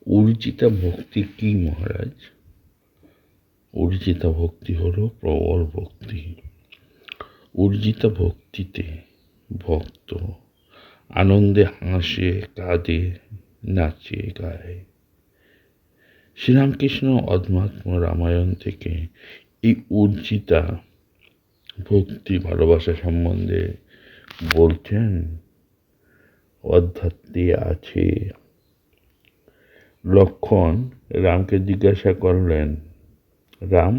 অর্জিতা ভক্তি কি মহারাজ? অর্জিতা ভক্তি হলো প্রবল ভক্তি। অর্জিতা ভক্তিতে ভক্ত আনন্দে হাসে, কাঁদে, নাচে, গায়। শ্রীরামকৃষ্ণ অধ্যাত্ম রামায়ণ থেকে এই অর্জিতা ভক্তি ভালোবাসা সম্বন্ধে বলছেন। অধ্যাত্মে আছে। লক্ষ্মণ রামকে জিজ্ঞাসা করলেন, রাম,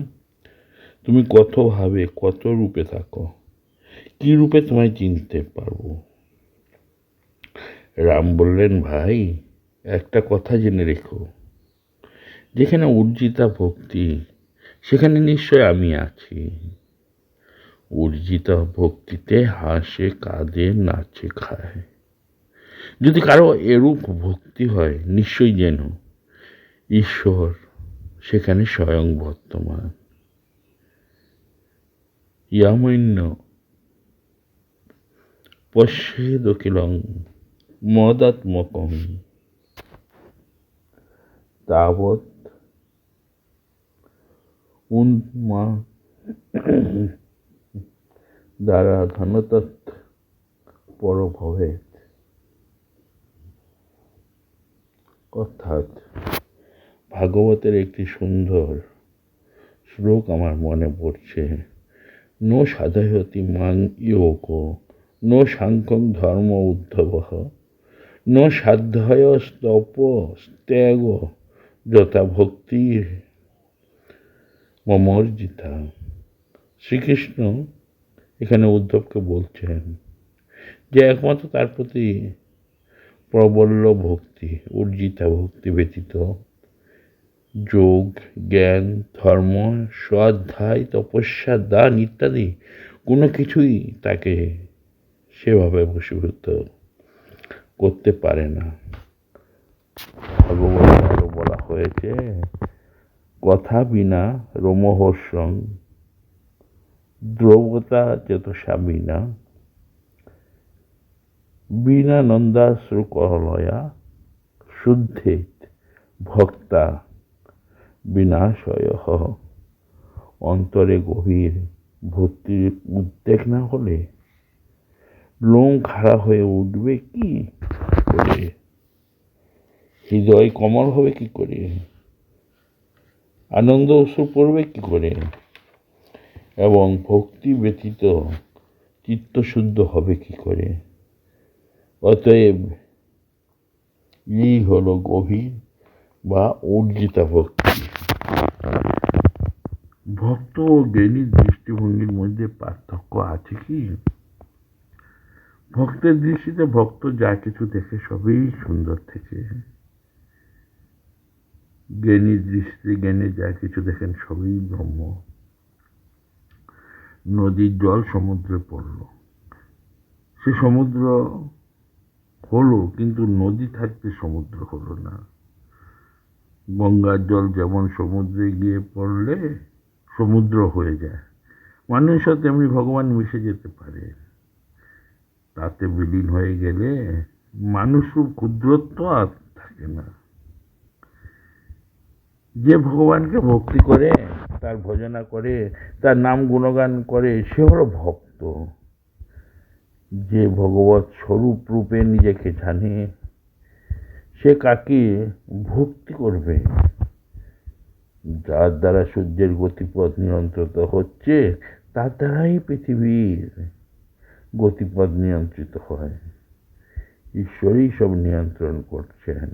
তুমি কত ভাবে কত রূপে থাকো, কি রূপে তোমায় চিনতে পারবো? রাম বললেন, ভাই, একটা কথা জেনে রেখো, যেখানে অর্জিতা ভক্তি সেখানে নিশ্চয় আমি আছি। অর্জিতা ভক্তিতে হাসে, কাঁদে, নাচে, খায়। যদি কারো এরূপ ভক্তি হয়, নিশ্চয়ই যেন ঈশ্বর সেখানে স্বয়ং বর্তমান। ইয়ামন্য পশ্যেদখিলং মদাত্মকং তাবৎ উন্মা দ্বারা ধনতৎ পরভবেৎ। অর্থাৎ ভাগবতের একটি সুন্দর শ্লোক আমার মনে পড়ছে। নো সাধয়তি মাং যোগ, নো সাংখ্যং ধর্ম উদ্ধবঃ, নো সাধ্যয় স্তপ ত্যাগ যথা ভক্তি মমর্জিতা। শ্রীকৃষ্ণ এখানে উদ্ধবকে বলছেন যে একমাত্র তার প্রতি প্রবল ভক্তি, অর্জিতা ভক্তি ব্যতীত যোগ, জ্ঞান, ধর্ম, স্বাধ্যায়, তপস্যা, দান ইত্যাদি কোনো কিছুই তাকে সেভাবে বশীভূত করতে পারে না। ভাগবতে আরো বলা হয়েছে, কথা বিনা রোমহর্ষং দ্রবতা চেতসা বিনা, বিনা নন্দাশ্রু কলয়া শুদ্ধেত ভক্তা বিনাশয়। অন্তরে গভীর ভক্তির উদ্বেগ না হলে লোম খাড়া হয়ে উঠবে কি করে, হৃদয় কমল হবে কি করে, আনন্দ অশ্রু পড়বে কি করে, এবং ভক্তি ব্যতীত চিত্তশুদ্ধ হবে কি করে? অতএব এই হলো গভীর বা অর্জিতা ভক্তি। ভক্ত ও জ্ঞানীর দৃষ্টিভঙ্গির মধ্যে পার্থক্য আছে কি? ভক্তের দৃষ্টিতে ভক্ত যা কিছু দেখে সবই সুন্দর থেকে, জ্ঞানীর দৃষ্টিতে জ্ঞানী যা কিছু দেখেন সবই ব্রহ্ম। নদীর জল সমুদ্রে পড়ল, সে সমুদ্র হলো, কিন্তু নদী থাকতে সমুদ্র হলো না। গঙ্গার জল যেমন সমুদ্রে গিয়ে পড়লে সমুদ্র হয়ে যায়, মানুষও তেমনি ভগবান মিশে যেতে পারে। তাতে বিলীন হয়ে গেলে মানুষও ক্ষুদ্রত্ব আর থাকে না। যে ভগবানকে ভক্তি করে, তার ভজনা করে, তার নাম গুণগান করে, সে হলো ভক্ত। যে ভগবৎ স্বরূপ রূপে নিজেকে জানে, সে কাকে ভক্তি করবে? যার দ্বারা সূর্যের গতিপথ নিয়ন্ত্রিত হচ্ছে, তার দ্বারাই পৃথিবীর গতিপথ নিয়ন্ত্রিত হয়। ঈশ্বরই সব নিয়ন্ত্রণ করছেন।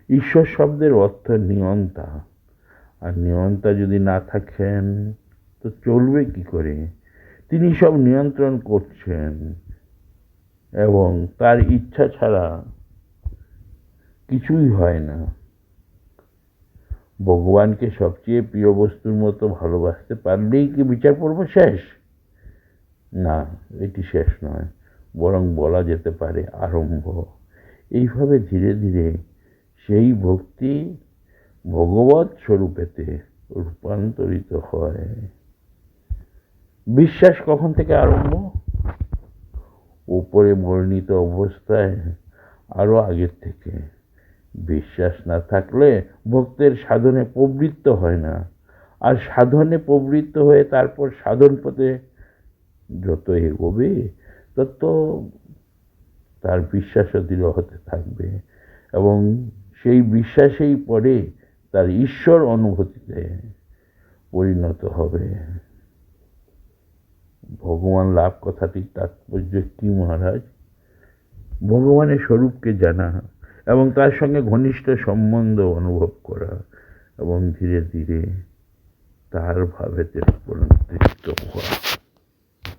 ঈশ্বর শব্দের অর্থ নিয়ন্তা, আর নিয়ন্তা যদি না থাকেন তো চলবে কি করে? তিনি সব নিয়ন্ত্রণ করছেন এবং তার ইচ্ছা ছাড়া কিছুই হয় না। ভগবানকে সবচেয়ে প্রিয় বস্তুর মতো ভালোবাসতে পারলেই কি বিচার পর্ব শেষ? না, এটি শেষ নয়, বরং বলা যেতে পারে আরম্ভ। এইভাবে ধীরে ধীরে সেই ভক্তি ভগবৎ স্বরূপেতে রূপান্তরিত হয়। বিশ্বাস কখন থেকে আরম্ভ? উপরে বর্ণিত অবস্থায় আরো আগের থেকে। বিশ্বাস না থাকলে ভক্তের সাধনে প্রবৃত্ত হয় না, আর সাধনে প্রবৃত্ত হয়ে তারপর সাধন পথে যত এগোবে তত তার বিশ্বাসও দৃঢ় হতে থাকবে, এবং সেই বিশ্বাসেই পরে তার ঈশ্বর অনুভূতিতে পরিণত হবে। ভগবান লাভ কথাটির তাৎপর্য কি মহারাজ? ভগবানের স্বরূপকে জানা এবং তার সঙ্গে ঘনিষ্ঠ সম্বন্ধ অনুভব করা এবং ধীরে ধীরে তার ভাবেতে পরিণত হওয়া।